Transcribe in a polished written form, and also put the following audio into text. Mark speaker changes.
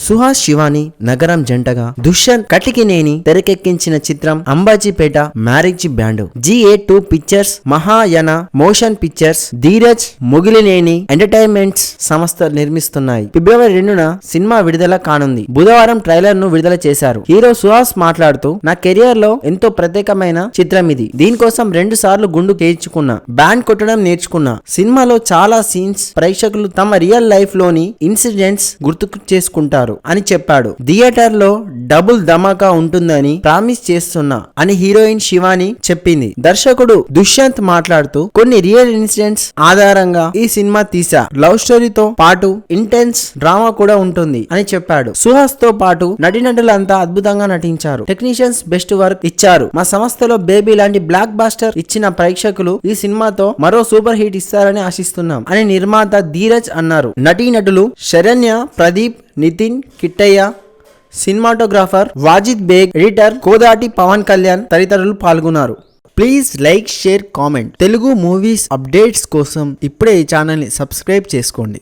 Speaker 1: సుహాస్ శివాని నగరం జంటగా దుష్యంత్ కటికినేని తెరకెక్కించిన చిత్రం Ambajipeta marriage band. GA2 pictures, Mahayana motion pictures, Dheeraj Mogilineni entertainments సంస్థ నిర్మిస్తున్నాయి. ఫిబ్రవరి 2న సినిమా విడుదల కానుంది. బుధవారం ట్రైలర్ ను విడుదల చేశారు. హీరో సుహాస్ మాట్లాడుతూ, నా కెరియర్ లో ఎంతో ప్రత్యేకమైన చిత్రం ఇది. దీనికోసం 2 సార్లు గుండు చేయించుకున్నా, బ్యాండ్ కొట్టడం నేర్చుకున్నా. సినిమాలో చాలా సీన్స్ ప్రేక్షకులు తమ రియల్ లైఫ్ లోని ఇన్సిడెంట్స్ గుర్తుకు చేసుకుంటారు అని చెప్పాడు. థియేటర్ లో డబుల్ ధమాకా ఉంటుందని ప్రామిస్ చేస్తున్నా అని హీరోయిన్ శివాని చెప్పింది. దర్శకుడు దుష్యంత్ మాట్లాడుతూ, కొన్ని రియల్ ఇన్సిడెంట్స్ ఆధారంగా ఈ సినిమా తీసా. లవ్ స్టోరీతో పాటు ఇంటెన్స్ డ్రామా కూడా ఉంటుంది అని చెప్పాడు. సుహాస్ తో పాటు నటీనటులంతా అద్భుతంగా నటించారు. టెక్నీషియన్స్ బెస్ట్ వర్క్ ఇచ్చారు. మా సంస్థలో బేబీ లాంటి బ్లాక్ బాస్టర్ ఇచ్చిన ప్రేక్షకులు ఈ సినిమాతో మరో సూపర్ హిట్ ఇస్తారని ఆశిస్తున్నాం అని నిర్మాత ధీరజ్ అన్నారు. నటీనటులు శరణ్య, ప్రదీప్, నితిన్, కిట్టయ్య, సినిమాటోగ్రాఫర్ వాజిద్ బేగ్, ఎడిటర్ కోదాటి పవన్ కళ్యాణ్ తదితరులు పాల్గొన్నారు. Please like, share, comment. Telugu movies updates కోసం ఇప్పుడే ఈ ఛానల్ ని సబ్స్క్రైబ్ చేసుకోండి.